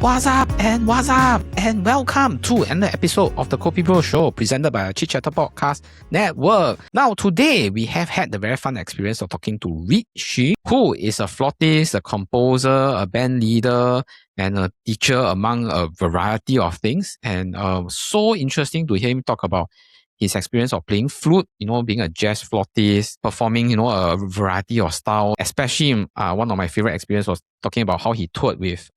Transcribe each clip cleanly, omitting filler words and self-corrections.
What's up and welcome to another episode of the KopiBros show presented by the Chit Chatter Podcast Network. Now today we have had the very fun experience of talking to Rit Xu, who is a flutist, a composer, a band leader, and a teacher among a variety of things. And so interesting to hear him talk about his experience of playing flute, being a jazz flautist, performing, a variety of style. Especially one of my favorite experiences was talking about how he toured with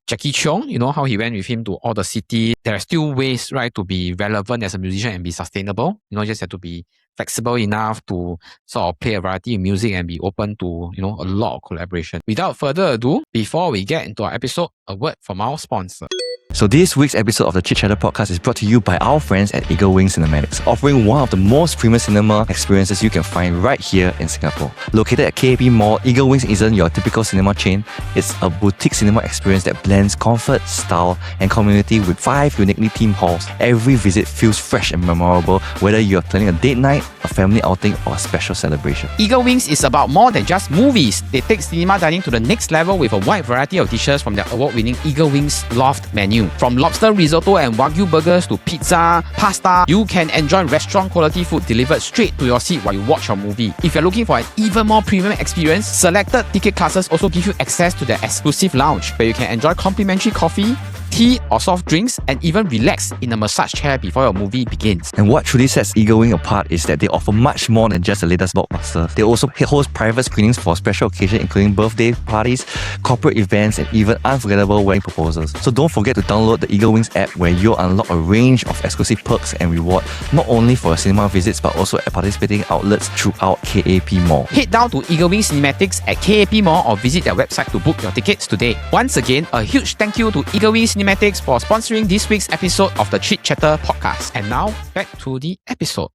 Jacky Cheung, how he went with him to all the cities. There are still ways, right, to be relevant as a musician and be sustainable. Just have to be flexible enough to sort of play a variety of music and be open to, a lot of collaboration. Without further ado, before we get into our episode, a word from our sponsor. So this week's episode of the Chit Chatter Podcast is brought to you by our friends at EagleWings Cinematics, offering one of the most premium cinema experiences you can find right here in Singapore. Located at KAP Mall, EagleWings isn't your typical cinema chain. It's a boutique cinema experience that blends comfort, style, and community with 5 uniquely themed halls. Every visit feels fresh and memorable, whether you're planning a date night, a family outing, or a special celebration. EagleWings is about more than just movies. They take cinema dining to the next level with a wide variety of dishes from their award-winning EagleWings Loft menu. From lobster, risotto, and wagyu burgers to pizza, pasta, you can enjoy restaurant quality food delivered straight to your seat while you watch your movie. If you're looking for an even more premium experience, selected ticket classes also give you access to their exclusive lounge where you can enjoy complimentary coffee, tea or soft drinks, and even relax in a massage chair before your movie begins. And what truly sets EagleWing apart is that they offer much more than just the latest blockbuster. They also host private screenings for special occasions including birthday parties, corporate events, and even unforgettable wedding proposals. So don't forget to download the EagleWings app where you'll unlock a range of exclusive perks and reward, not only for your cinema visits but also at participating outlets throughout KAP Mall. Head down to EagleWings Cinematics at KAP Mall or visit their website to book your tickets today. Once again, a huge thank you to EagleWings Cinematics for sponsoring this week's episode of the Chit Chatter Podcast. And now, back to the episode.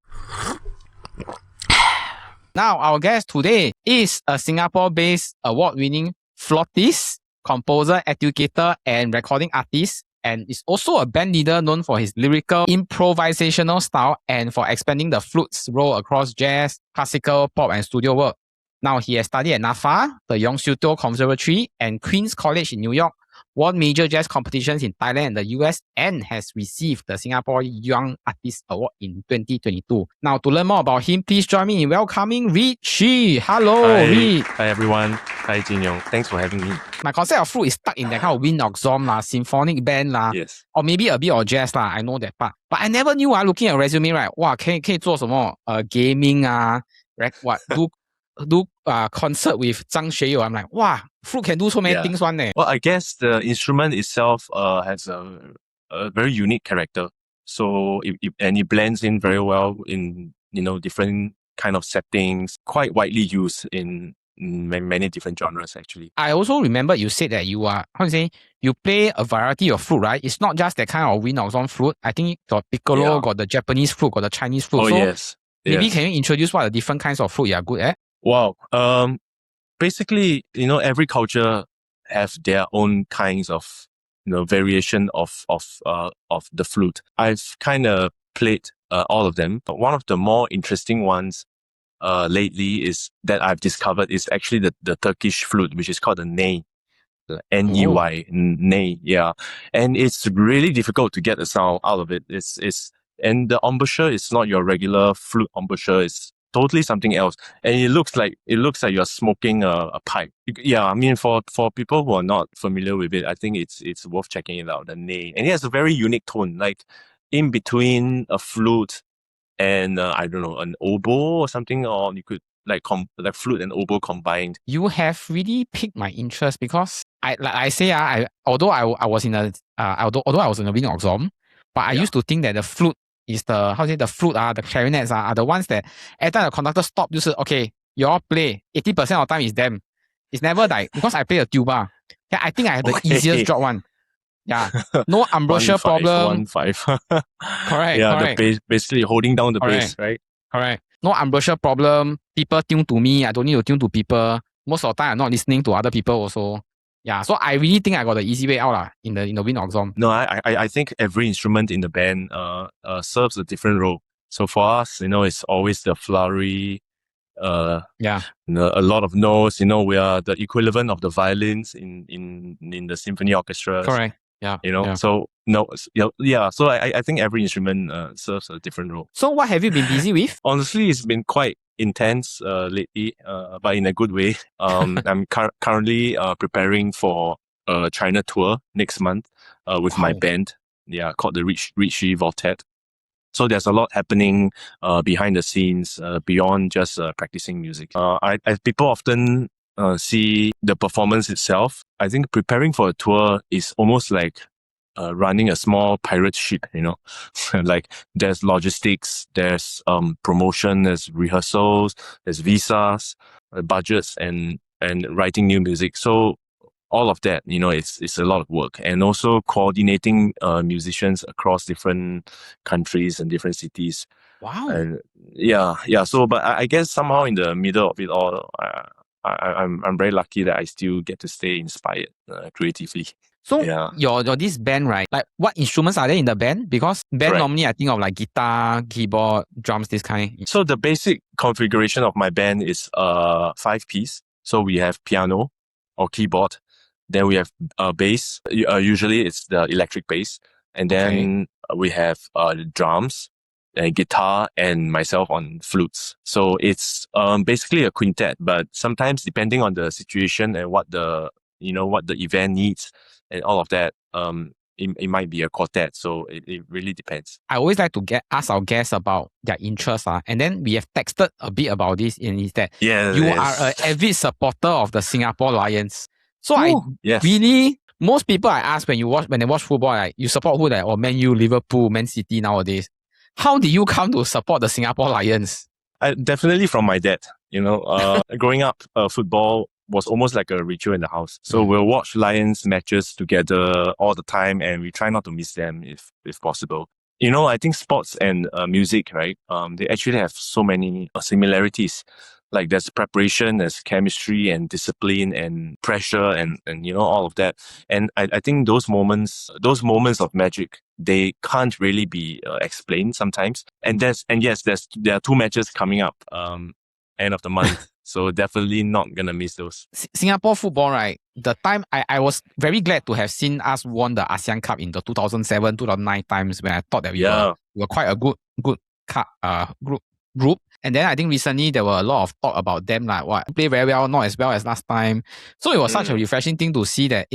Now, our guest today is a Singapore-based award-winning flautist, composer, educator, and recording artist, and is also a band leader known for his lyrical improvisational style and for expanding the flute's role across jazz, classical, pop, and studio work. Now, he has studied at NAFA, the Yong Siew Teo Conservatory, and Queen's College in New York, won major jazz competitions in Thailand and the US, and has received the Singapore Young Artist Award in 2022. Now, to learn more about him, please join me in welcoming Rit Xu. Hello, Rit. Hi, everyone. Hi, Jin Yong. Thanks for having me. My concept of flute is stuck in that kind of wind ensemble, symphonic band, Yes. or maybe a bit of jazz. I know that part. But I never knew, looking at resume, right? Wow, 可以做什么? Gaming, what, do concert with Zhang Xueyou. I'm like, wow, flute can do so many things one. Well, I guess the instrument itself has a very unique character. So it blends in very well in different kind of settings, quite widely used in many different genres actually. I also remember you said that you are, you play a variety of flute, right? It's not just that kind of wind ensemble flute. I think got piccolo, got the Japanese flute, got the Chinese flute. Oh, so yes. Maybe can you introduce what are the different kinds of flute you are good at? Wow. Basically, every culture have their own kinds of, variation of the flute. I've kind of played all of them. But one of the more interesting ones lately is that I've discovered is actually the Turkish flute, which is called the ney. Ney, ney, yeah. And it's really difficult to get the sound out of it. And the embouchure is not your regular flute embouchure. It's totally something else, and it looks like you're smoking a pipe. Yeah, I mean, for people who are not familiar with it, I think it's worth checking it out. The ney, and it has a very unique tone, like in between a flute and I don't know, an oboe or something, or you could like flute and oboe combined. You have really piqued my interest because although I was in a wind ensemble, but I used to think that the flute is the flute, the clarinets are the ones that every time the conductor stop, okay, you all play. 80% of the time is them. It's never like, because I play a tuba. Yeah, I think I have the easiest job one. Yeah. No embouchure problem. 1-5. Correct. Yeah, correct. Basically holding down the bass, right? Correct. No embouchure problem. People tune to me. I don't need to tune to people. Most of the time, I'm not listening to other people also. Yeah, so I really think I got the easy way out in the wind ensemble. No, I think every instrument in the band serves a different role. So for us, it's always the flowery, a lot of notes. We are the equivalent of the violins in the symphony orchestra. Correct. Yeah. You know, Yeah. so no, yeah. So I think every instrument serves a different role. So what have you been busy with? Honestly, it's been quite intense lately, but in a good way. I'm currently preparing for a China tour next month with my Wow. band. Yeah, called the Rit Xu Voltet. So there's a lot happening behind the scenes beyond just practicing music. People often see the performance itself. I think preparing for a tour is almost like running a small pirate ship, you know. Like there's logistics, there's promotion, there's rehearsals, there's visas, budgets, and writing new music. So all of that, you know, it's a lot of work, and also coordinating musicians across different countries and different cities. Wow. And yeah. So, but I guess somehow in the middle of it all, I'm very lucky that I still get to stay inspired creatively. So Yeah. your this band, right? Like what instruments are there in the band? Because band Correct. normally I think of like guitar, keyboard, drums, this kind. So the basic configuration of my band is 5-piece. So we have piano or keyboard. Then we have bass. Usually it's the electric bass. And then we have drums, guitar, and myself on flutes. So it's basically a quintet, but sometimes depending on the situation and what the event needs and all of that, it might be a quartet. So it really depends. I always like to ask our guests about their interests, and then we have texted a bit about this, and is that you are an avid supporter of the Singapore Lions. So really, most people I ask when they watch football, like you support who? Like, or Man U, Liverpool, Man City nowadays. How did you come to support the Singapore Lions? Definitely from my dad. You know, growing up, football was almost like a ritual in the house. So we'll watch Lions matches together all the time, and we try not to miss them if possible. You know, I think sports and music, right? They actually have so many similarities. Like there's preparation, there's chemistry and discipline and pressure and you know, all of that. And I think those moments of magic, they can't really be explained sometimes. And yes, there are 2 matches coming up end of the month. So definitely not gonna miss those. Singapore football, right? The time I was very glad to have seen us won the ASEAN Cup in the 2007, 2009 times, when I thought that we were quite a good group. And then I think recently there were a lot of talk about them, like what play very well, not as well as last time. So it was such a refreshing thing to see that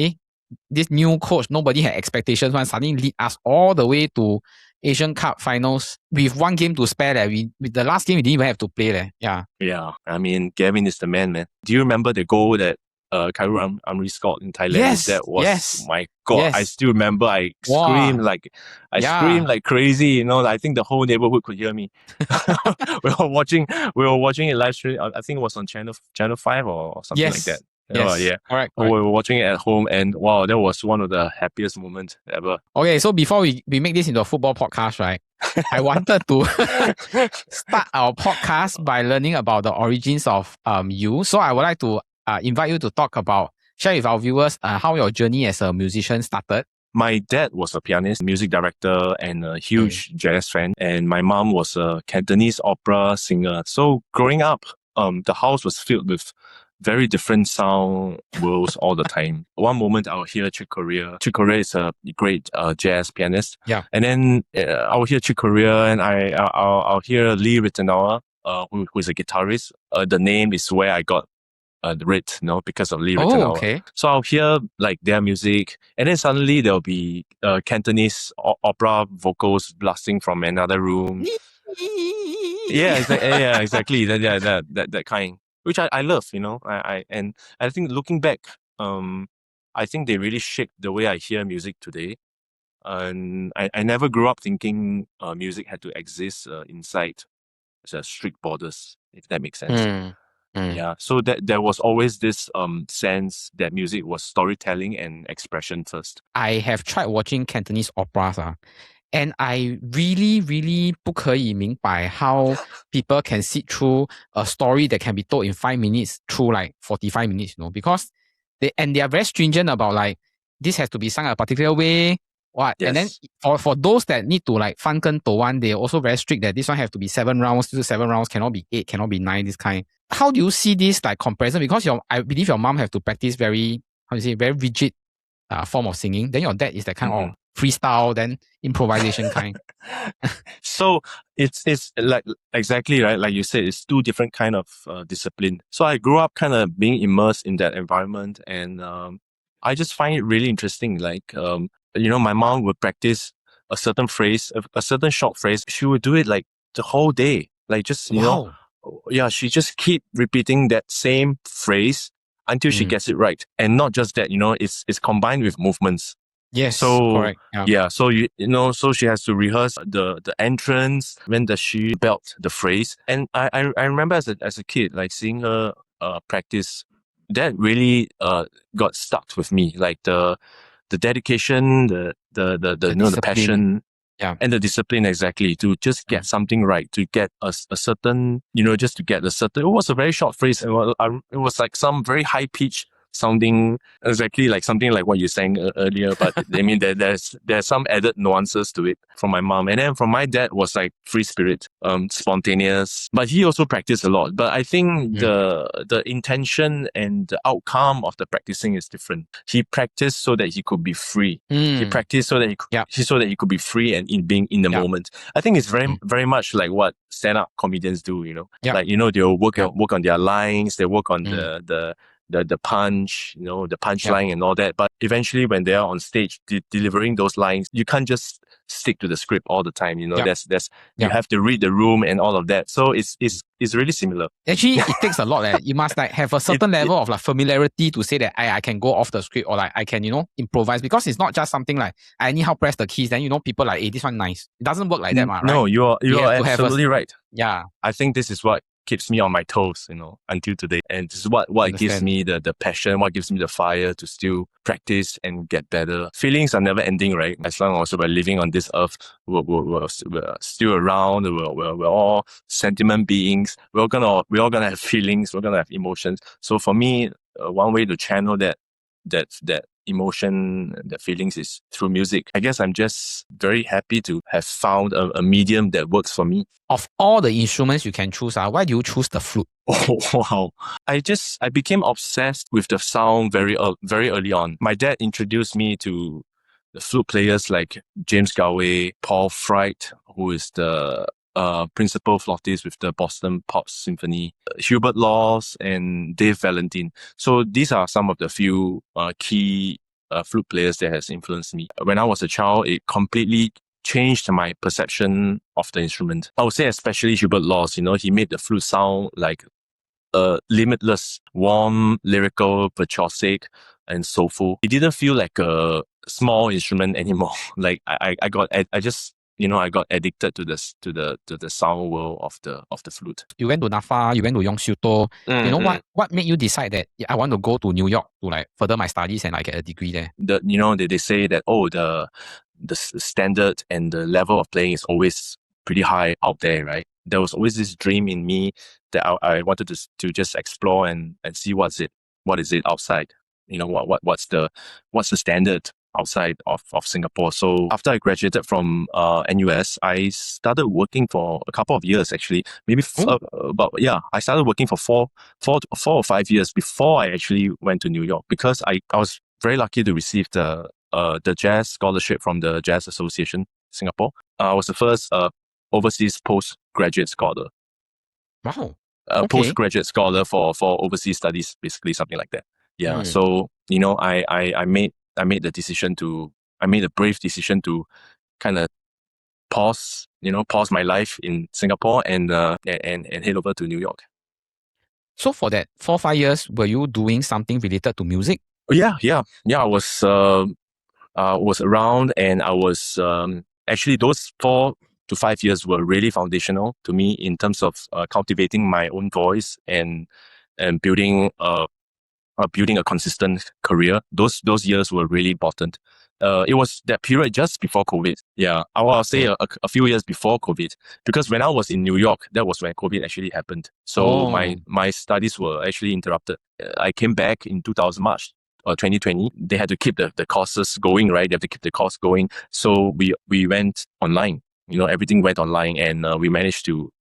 this new coach, nobody had expectations, one suddenly lead us all the way to Asian Cup finals with 1 game to spare. That with the last game we didn't even have to play. Yeah. I mean, Gavin is the man. Do you remember the goal that Khairul Amri scored in Thailand? Yes. That was my God. Yes. I still remember. I screamed like crazy. You know, I think the whole neighborhood could hear me. we were watching it live stream. I think it was on channel 5 or something like that. Yes. Yeah. Correct. We were watching it at home, and wow, that was one of the happiest moments ever. Okay, so before we make this into a football podcast, right? I wanted to start our podcast by learning about the origins of you. So I would like to invite you to share with our viewers how your journey as a musician started. My dad was a pianist, music director, and a huge jazz fan. And my mom was a Cantonese opera singer. So growing up, the house was filled with very different sound worlds all the time. One moment I'll hear Chick Corea. Chick Corea is a great jazz pianist. Yeah. And then I'll hear Chick Corea, and I'll hear Rit Xu, who is a guitarist. The name is where I got the Rit, because of Rit Xu. Okay. So I'll hear like their music, and then suddenly there'll be Cantonese opera vocals blasting from another room. Exactly. That kind, which I love, and I think looking back, I think they really shaped the way I hear music today. And I never grew up thinking music had to exist inside strict borders, if that makes sense. Yeah, so that there was always this sense that music was storytelling and expression first. I have tried watching Cantonese operas, and I really, really 不可以明白 how people can sit through a story that can be told in 5 minutes through like 45 minutes, because they are very stringent about like this has to be sung a particular way. Yes. And then for those that need to like 翻跟斗湾, they're also very strict that this one have to be 7 rounds, 7 rounds, cannot be 8, cannot be 9, this kind. How do you see this like comparison? Because I believe your mom have to practice very, very rigid form of singing. Then your dad is that kind Mhm. of freestyle, then improvisation kind. So it's like exactly right, like you said, it's two different kind of discipline. So I grew up kind of being immersed in that environment, and I just find it really interesting. Like my mom would practice a certain phrase, a certain short phrase. She would do it like the whole day, like just Wow. yeah, she just keep repeating that same phrase until she gets it right. And not just that, it's combined with movements. Yes, So correct. Yeah. yeah, so so she has to rehearse the entrance. When does she belt the phrase? And I remember as a kid, like seeing her practice. That really got stuck with me. Like the dedication, the discipline. passion. Yeah. And the discipline, exactly, to just get something right, to get a certain, just to get a certain, it was a very short phrase. It was like some very high pitch sounding, exactly like something like what you're saying earlier. But I mean, there's some added nuances to it from my mom. And then from my dad was like free spirit, spontaneous, but he also practiced a lot. But I think the intention and the outcome of the practicing is different. He practiced so that he could be free. He practiced so that he could be free and in being in the moment. I think it's very much like what stand-up comedians do, like, they'll work on their lines, they work on the punch, the punchline and all that. But eventually when they are on stage delivering those lines, you can't just stick to the script all the time. You have to read the room and all of that. So it's really similar. Actually, it takes a lot. You must like have a certain level of like familiarity to say that I can go off the script, or like I can, improvise, because it's not just something like I anyhow press the keys, then people like, hey, this one nice. It doesn't work like that, right? No, you are absolutely right. Yeah. I think this is what keeps me on my toes, until today. And this is what gives me the passion, what gives me the fire to still practice and get better. Feelings are never ending, right? As long as we're living on this earth, we're still around. We're all sentiment beings. We're all gonna have feelings. We're gonna have emotions. So for me, one way to channel that emotion, the feelings, is through music. I guess I'm just very happy to have found a medium that works for me. Of all the instruments you can choose, why do you choose the flute? Oh, wow. I became obsessed with the sound very early on. My dad introduced me to the flute players like James Galway, Paul Fright, who is the principal flautist with the Boston Pop Symphony, Hubert Laws, and Dave Valentine. So these are some of the few key flute players that has influenced me. When I was a child, it completely changed my perception of the instrument. I would say especially Hubert Laws. He made the flute sound like limitless, warm, lyrical, virtuosic, and soulful. It didn't feel like a small instrument anymore. Like I got addicted to the sound world of the flute. You went to NAFA, you went to Yonshuto. What made you decide that I want to go to New York to like further my studies and like get a degree there? They say that the standard and the level of playing is always pretty high out there, right? There was always this dream in me that I wanted to just explore and see what is it outside. What's the standard outside of Singapore. So after I graduated from NUS, I started working for a couple of years, actually. Maybe I started working for four or 5 years before I actually went to New York, because I was very lucky to receive the jazz scholarship from the Jazz Association Singapore. I was the first overseas postgraduate scholar. Wow. Postgraduate scholar for overseas studies, basically something like that. Yeah. So I made a brave decision to kind of pause my life in Singapore and head over to New York. So for that 4-5 years, were you doing something related to music? Yeah. I was around, and I was actually those 4 to 5 years were really foundational to me in terms of cultivating my own voice and building a consistent career. Those years were really important. It was that period just before COVID. Yeah, I'll say a few years before COVID, because when I was in New York, that was when COVID actually happened. So my studies were actually interrupted. I came back in March 2020. They had to keep the courses going, right? They have to keep the course going. So we went online. Everything went online, and we managed to,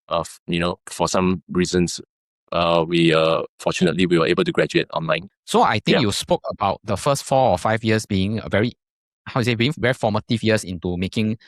for some reasons, fortunately we were able to graduate online. So I think Yeah. you spoke about the first 4 or 5 years being a very, being very formative years into making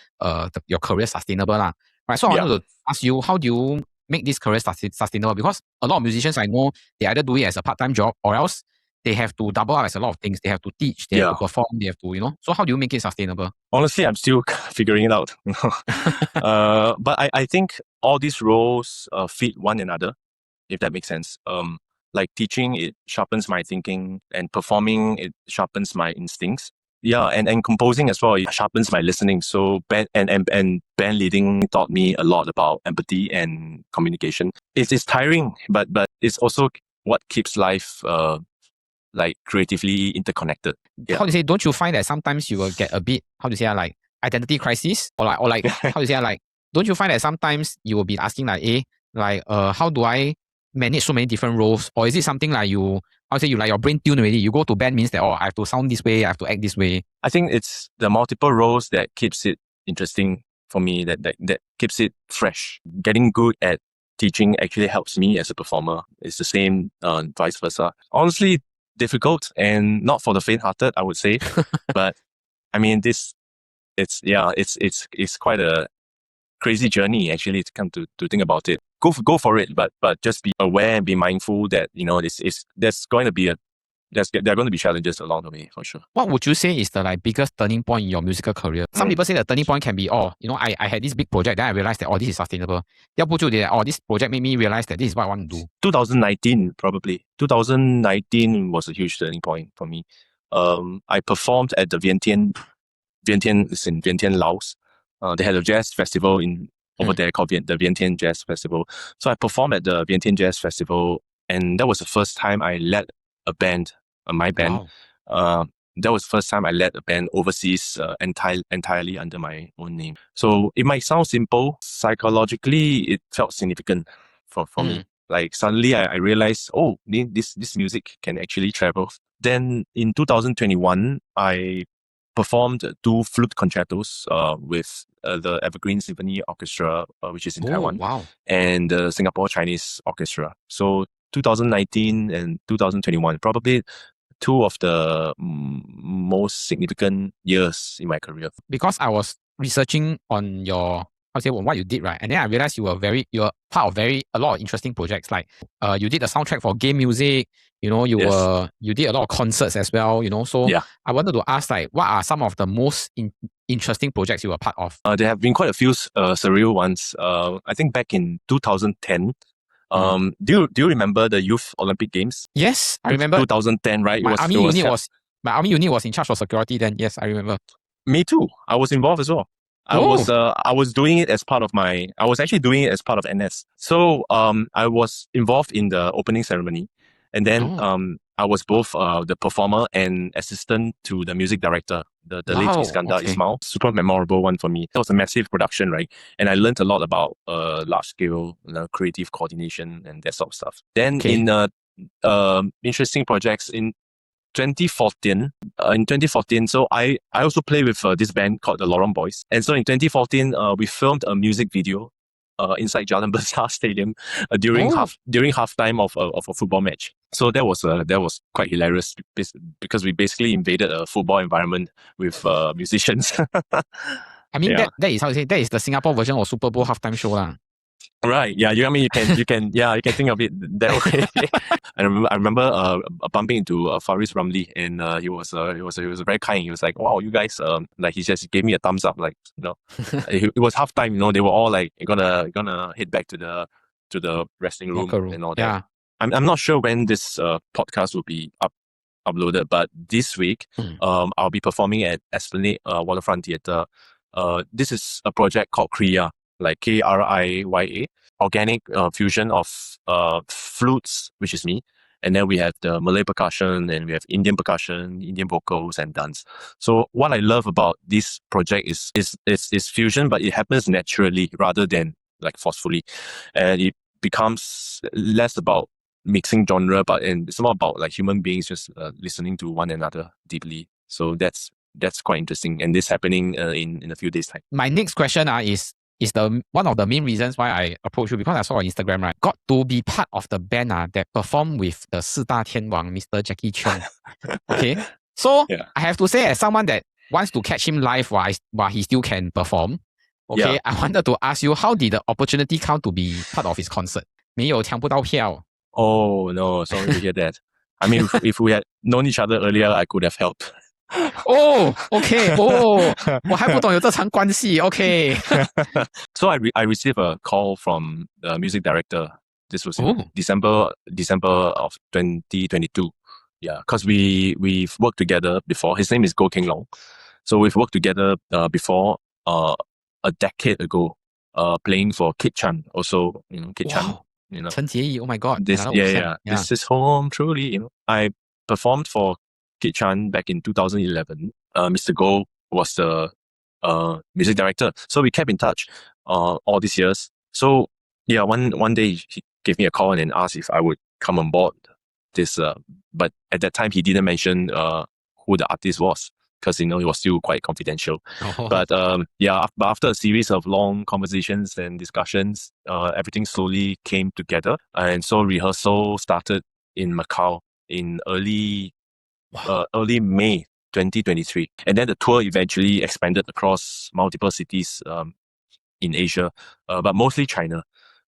your career sustainable lah. Right. So I wanted to ask you, how do you make this career sustainable? Because a lot of musicians I know, they either do it as a part-time job or else they have to double up as a lot of things. They have to teach, they have to perform, they have to, So how do you make it sustainable? Honestly, I'm still figuring it out. But I think all these roles feed one another, if that makes sense. Like teaching, it sharpens my thinking, and performing, it sharpens my instincts. Yeah, and composing as well, it sharpens my listening. So band band leading taught me a lot about empathy and communication. It's tiring, but it's also what keeps life like creatively interconnected. Yeah. How to say? Don't you find that sometimes you will get a bit, like identity crisis, or like how to say, like, don't you find that sometimes you will be asking how do I manage so many different roles? Or is it something like you like your brain tune already? You go to band means that, I have to sound this way, I have to act this way. I think it's the multiple roles that keeps it interesting for me, that keeps it fresh. Getting good at teaching actually helps me as a performer. It's the same vice versa. Honestly, difficult and not for the faint-hearted, I would say. But I mean, it's quite a crazy journey actually to come to think about it. Go for it, but just be aware and be mindful that there are going to be challenges along the way, for sure. What would you say is the biggest turning point in your musical career? Some people say the turning point can be, I had this big project, then I realized that this is sustainable. This project made me realize that this is what I want to do. 2019 probably. 2019 was a huge turning point for me. I performed at the Vientiane is in Vientiane, Laos. They had a jazz festival over there called the Vientiane Jazz Festival. So I performed at the Vientiane Jazz Festival, and that was the first time I led a band, my band. Wow. That was the first time I led a band overseas entirely under my own name. So it might sound simple. Psychologically, it felt significant for me. Like suddenly I realized, this music can actually travel. Then in 2021, I performed 2 flute concertos with the Evergreen Symphony Orchestra, which is in Taiwan, and the Singapore Chinese Orchestra. So 2019 and 2021, probably 2 of the most significant years in my career. Because I was researching on your what you did, right? And then I realized you were part of a lot of interesting projects. Like you did the soundtrack for game music, you did a lot of concerts as well, So I wanted to ask, what are some of the most interesting projects you were part of? There have been quite a few surreal ones. I think back in 2010, do you remember the Youth Olympic Games? Yes, I remember. 2010, right? My army unit was in charge of security then. Yes, I remember. Me too. I was involved as well. I was doing it as part of I was actually doing it as part of NS. So I was involved in the opening ceremony, and then I was both the performer and assistant to the music director, the late Iskandar Ismail. Super memorable one for me. It was a massive production, right? And I learned a lot about large scale creative coordination and that sort of stuff. Then in interesting projects in 2014, so I also play with this band called the Lorong Boys. And so in 2014, we filmed a music video inside Jalan Besar Stadium during halftime of a football match. So that was quite hilarious because we basically invaded a football environment with musicians. I mean, that is how to say, that is the Singapore version of Super Bowl halftime show lah. Right. Yeah. You can think of it that way. I remember bumping into Faris Ramli, and he was very kind. He was like, "Wow, you guys," he just gave me a thumbs up. It was halftime. They were all gonna head back to the wrestling room and all that. Yeah. I'm not sure when this podcast will be uploaded, but this week, I'll be performing at Esplanade Waterfront Theatre. This is a project called KRIYA. Like KRIYA, organic fusion of flutes, which is me, and then we have the Malay percussion, and we have Indian percussion, Indian vocals, and dance. So what I love about this project is fusion, but it happens naturally rather than forcefully, and it becomes less about mixing genre, and it's more about human beings just listening to one another deeply. So that's quite interesting, and this happening in a few days' time. My next question is is the one of the main reasons why I approached you, because I saw on Instagram, right, got to be part of the band that performed with the 四大天王 Mr. Jacky Cheung. Okay, so Yeah. I have to say, as someone that wants to catch him live while he still can perform, okay, Yeah. I wanted to ask you, how did the opportunity come to be part of his concert? 没有抢不到票。 Oh no, sorry to hear that. I mean, if we had known each other earlier, I could have helped. Oh, okay. Oh, 我还不懂有这层关系。Okay. So I received a call from the music director. This was in Oh. December of 2022. Yeah, because we've worked together before. His name is Goh Keng Long. So we've worked together before a decade ago, playing for Chit Chatter. Also, Chit Chatter. Wow. You know, 陈洁仪, oh my god. this another yeah, option. This is home truly. I performed for Chit Chatter back in 2011. Mr. Goh was the music director, so we kept in touch all these years. So yeah, one day he gave me a call and asked if I would come on board this. But at that time he didn't mention who the artist was, because it was still quite confidential. Oh. But yeah, but after a series of long conversations and discussions, everything slowly came together, and so rehearsal started in Macau in early May 2023, and then the tour eventually expanded across multiple cities in Asia, but mostly China,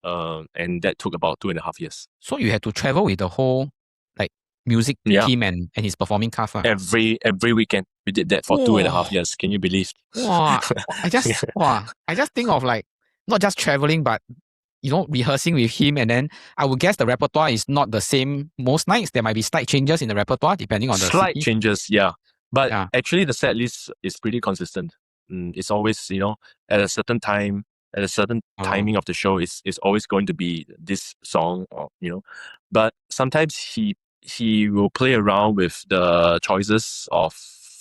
and that took about 2.5 years. So you had to travel with the whole music team and his performing cast. Every weekend we did that for 2.5 years. Can you believe? Wow. I just think of not just traveling, but rehearsing with him, and then I would guess the repertoire is not the same most nights. There might be slight changes in the repertoire depending on the slight city. Changes, yeah. But actually the set list is pretty consistent. It's always, at a certain time, at a certain timing of the show, it's always going to be this song, or But sometimes he will play around with the choices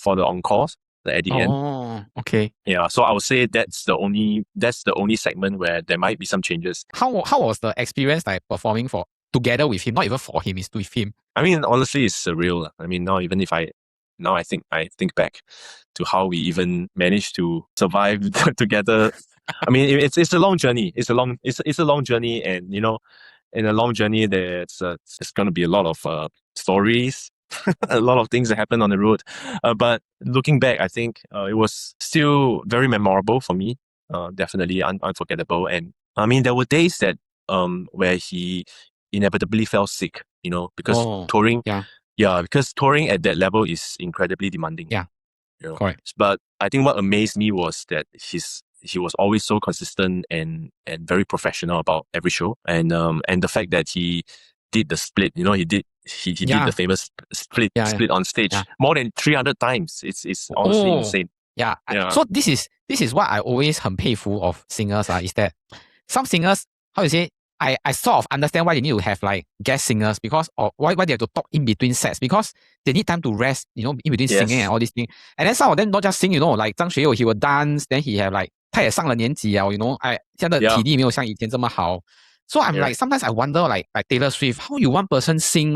for the encores at the end. Oh, okay. Yeah, so I would say that's the only segment where there might be some changes. How was the experience performing together with him? Not even for him, it's with him. I mean, honestly, it's surreal. I mean, I think back to how we even managed to survive together. I mean, it's a long journey. It's a long journey, and in a long journey, there's going to be a lot of stories, a lot of things that happen on the road. But looking back, I think it was still very memorable for me. Definitely unforgettable. And I mean, there were days that where he inevitably fell sick, because touring. Yeah, because touring at that level is incredibly demanding. Yeah, correct. But I think what amazed me was that he was always so consistent and very professional about every show, and the fact that he did the split. He did the famous split on stage more than 300 times. It's honestly insane. Yeah. So this is what I always 很佩服 of singers is that some singers, how you say, I sort of understand why they need to have guest singers, because or why they have to talk in between sets, because they need time to rest, in between singing and all these things. And then some of them not just sing, like 张学友, he will dance, then he have 他也上了年纪了, I 现在的体力没有像以前这么好. So I'm sometimes I wonder like Taylor Swift, how you one person sing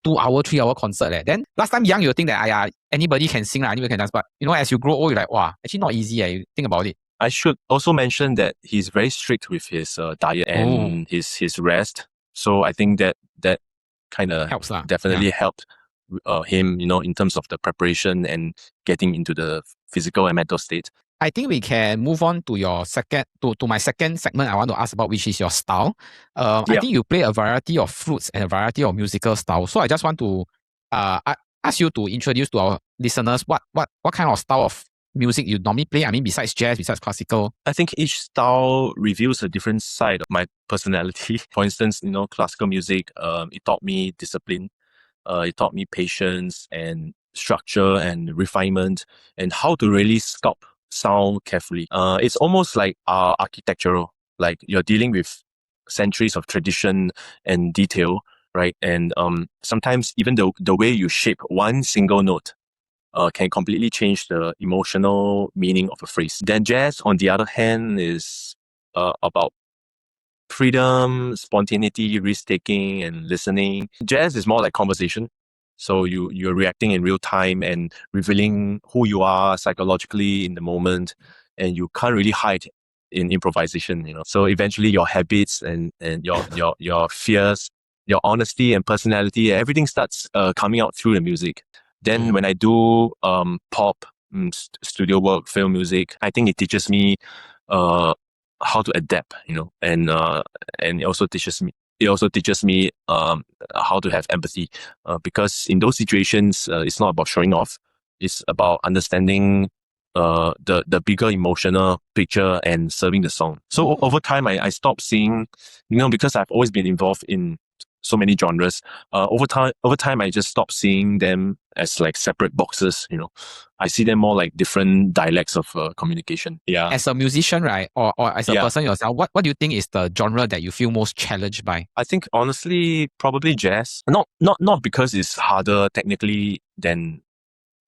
2-hour, 3-hour concert. Then last time young, you think that anybody can sing, anybody can dance, but as you grow old, you're like, wow, actually not easy. You think about it. I should also mention that he's very strict with his diet and his rest. So I think that kind of helps definitely helped him, in terms of the preparation and getting into the physical and mental state. I think we can move on to your to my second segment I want to ask about, which is your style. I think you play a variety of flutes and a variety of musical styles. So I just want to ask you to introduce to our listeners what kind of style of music you normally play. I mean, besides jazz, besides classical. I think each style reveals a different side of my personality. For instance, classical music, it taught me discipline. It taught me patience and structure and refinement, and how to really sculpt sound carefully. It's almost like architectural, like you're dealing with centuries of tradition and detail, right? And sometimes even the way you shape one single note can completely change the emotional meaning of a phrase. Then jazz, on the other hand, is about freedom, spontaneity, risk-taking, and listening. Jazz is more like conversation. So you're reacting in real time and revealing who you are psychologically in the moment, and you can't really hide in improvisation, So eventually your habits and your fears, your honesty and personality, everything starts coming out through the music. Then when I do pop, studio work, film music, I think it teaches me how to adapt, and it also teaches me how to have empathy, because in those situations, it's not about showing off. It's about understanding the bigger emotional picture and serving the song. So over time, I stopped seeing, because I've always been involved in so many genres. Over time, I just stopped seeing them as like separate boxes. I see them more like different dialects of communication. Yeah. As a musician, right, or as a person yourself, what do you think is the genre that you feel most challenged by? I think honestly, probably jazz. Not because it's harder technically than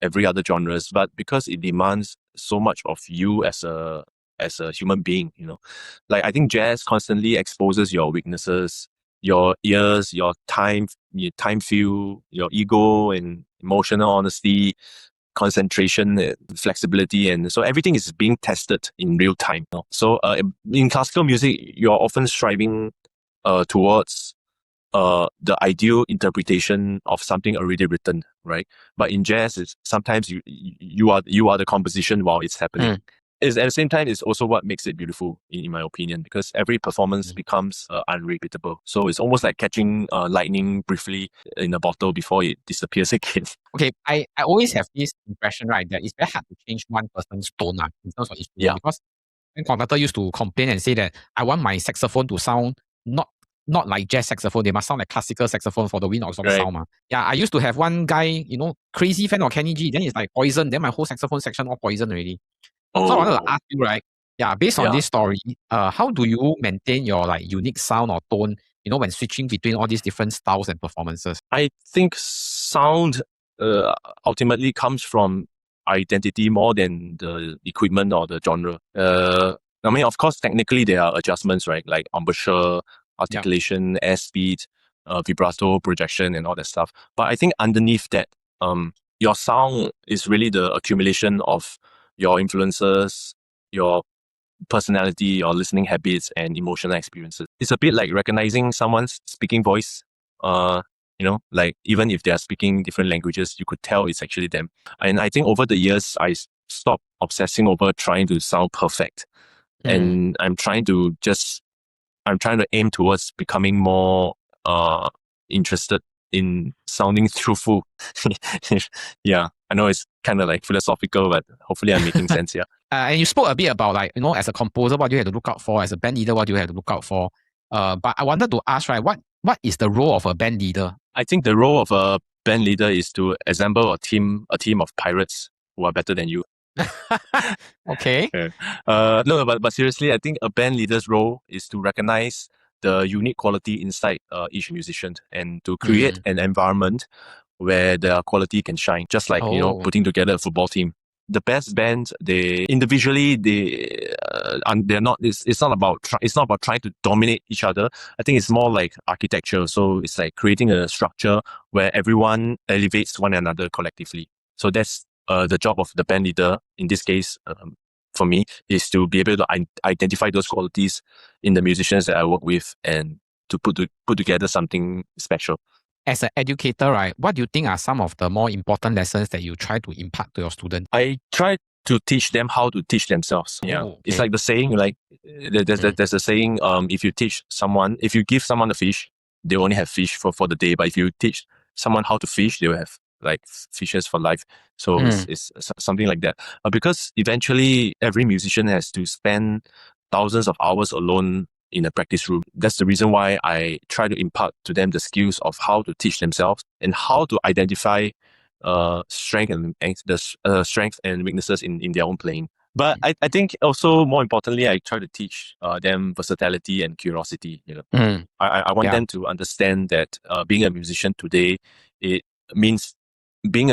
every other genres, but because it demands so much of you as a human being. Like I think jazz constantly exposes your weaknesses, your ears, your time feel, your ego and emotional honesty, concentration, flexibility, and so everything is being tested in real time. So in classical music, you're often striving towards the ideal interpretation of something already written, right? But in jazz, it's sometimes you are the composition while it's happening. At the same time, it's also what makes it beautiful, in my opinion, because every performance becomes unrepeatable. So it's almost like catching lightning briefly in a bottle before it disappears again. Okay, I always have this impression, right, that it's very hard to change one person's tone in terms of instrument, because when conductor used to complain and say that I want my saxophone to sound not like jazz saxophone, they must sound like classical saxophone for the wind or song sound. Yeah, I used to have one guy, crazy fan of Kenny G, then it's like Poison, then my whole saxophone section all Poison already. So I wanted to ask you, right? Yeah, based on this story, how do you maintain your like unique sound or tone, when switching between all these different styles and performances? I think sound ultimately comes from identity more than the equipment or the genre. I mean, of course, technically there are adjustments, right? Like embouchure, articulation, airspeed, vibrato, projection, and all that stuff. But I think underneath that, your sound is really the accumulation of your influences, your personality, your listening habits, and emotional experiences. It's a bit like recognizing someone's speaking voice. Like even if they are speaking different languages, you could tell it's actually them. And I think over the years, I stopped obsessing over trying to sound perfect. And I'm trying to aim towards becoming more interested in sounding truthful. Yeah, I know it's kind of like philosophical, but hopefully I'm making sense here. And you spoke a bit about like, as a composer, what you have to look out for, as a band leader, what you have to look out for. But I wanted to ask, right, what is the role of a band leader? I think the role of a band leader is to assemble a team of pirates who are better than you. Okay. No, but seriously, I think a band leader's role is to recognize the unique quality inside each musician and to create an environment where their quality can shine. Just like putting together a football team. The best bands, they're not. It's not about trying to dominate each other. I think it's more like architecture. So it's like creating a structure where everyone elevates one another collectively. So that's the job of the band leader in this case. For me, is to be able to identify those qualities in the musicians that I work with and to put together something special. As an educator, right, what do you think are some of the more important lessons that you try to impart to your students? I try to teach them how to teach themselves. Yeah, okay. It's like the saying, like there's a saying, if you give someone a fish, they only have fish for the day. But if you teach someone how to fish, they will have like fishes for life. So it's something like that. Because eventually every musician has to spend thousands of hours alone in a practice room. That's the reason why I try to impart to them the skills of how to teach themselves and how to identify strength and weaknesses in their own playing. But I think also more importantly, I try to teach them versatility and curiosity. I want them to understand that being a musician today, it means being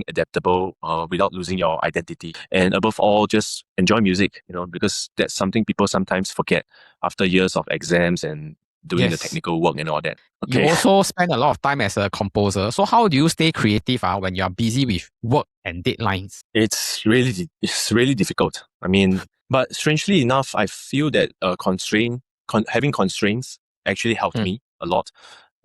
adaptable without losing your identity. And above all, just enjoy music, because that's something people sometimes forget after years of exams and doing the technical work and all that. Okay. You also spend a lot of time as a composer. So how do you stay creative when you're busy with work and deadlines? It's really difficult. I mean, But strangely enough, I feel that having constraints actually helped me a lot.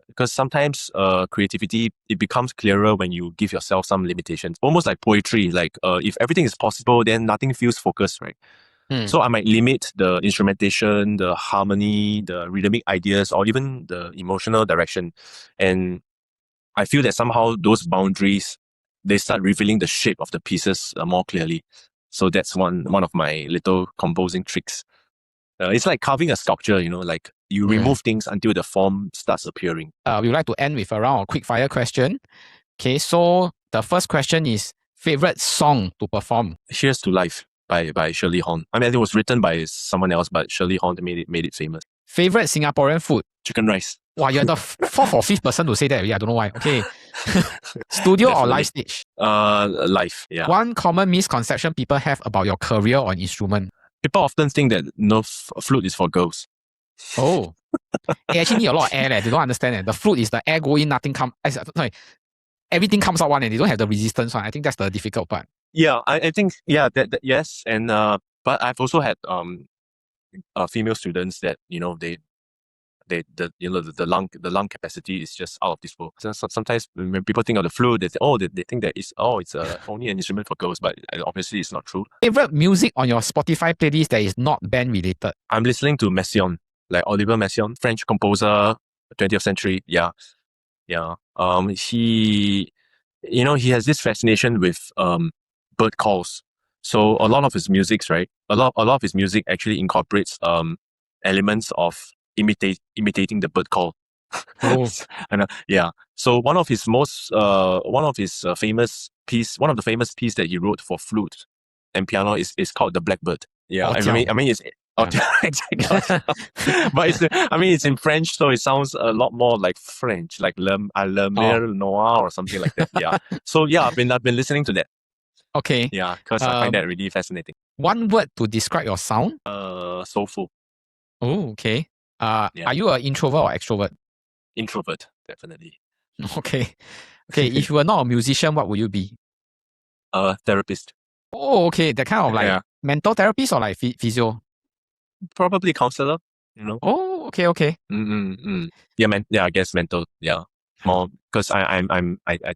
Because sometimes creativity, it becomes clearer when you give yourself some limitations. Almost like poetry, like if everything is possible, then nothing feels focused, right? So I might limit the instrumentation, the harmony, the rhythmic ideas, or even the emotional direction. And I feel that somehow those boundaries, they start revealing the shape of the pieces more clearly. So that's one of my little composing tricks. It's like carving a sculpture, like you remove things until the form starts appearing. We would like to end with a round of quick-fire question. Okay, so the first question is favorite song to perform. Here's to Life by Shirley Horn. I mean, it was written by someone else, but Shirley Horn made it famous. Favorite Singaporean food. Chicken rice. Wow, you're the fourth or fifth person to say that. Yeah, I don't know why. Okay. Studio or live stage? Live, yeah. One common misconception people have about your career or instrument. People often think that flute is for girls. Oh. It actually need a lot of air. They don't understand it. The flute is the air go in, nothing comes. Sorry. Everything comes out one and they don't have the resistance one. I think that's the difficult part. Yeah, I think, that yes. And but I've also had female students that, the lung capacity is just out of this world. So sometimes when people think of the flute, they say, they think that it's only an instrument for girls, but obviously it's not true. Favorite music on your Spotify playlist that is not band related? I'm listening to Messiaen, like Oliver Messiaen, French composer, 20th century. Yeah. He has this fascination with bird calls. So a lot of his music, right? A lot of his music actually incorporates elements of imitating the bird call. Oh. Yeah. So one of the famous piece that he wrote for flute and piano is called The Blackbird. Yeah. I mean it's exactly. But it's in French, so it sounds a lot more like French, like Le Mer Noir or something like that. Yeah. So yeah, I've been listening to that. Okay. Yeah, because I find that really fascinating. One word to describe your sound? Soulful. Oh, okay. Are you an introvert or extrovert? Introvert, definitely. Okay. If you were not a musician, what would you be? Therapist. Oh, okay. That kind of like mental therapist or like physio? Probably counselor. Oh, okay. Yeah, I guess mental. Yeah, more because I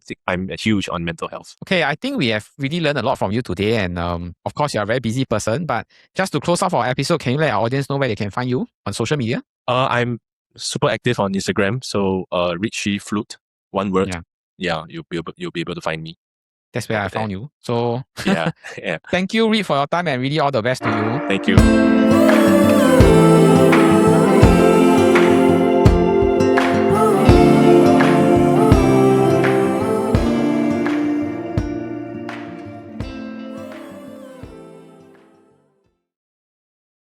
think I'm huge on mental health. Okay, I think we have really learned a lot from you today, and of course you're a very busy person. But just to close off our episode, can you let our audience know where they can find you on social media? I'm super active on Instagram, so Rit Xu Flute, one word. Yeah, you'll be able to find me. That's where I found you. So yeah. Thank you, Rit, for your time, and really all the best to you. Thank you.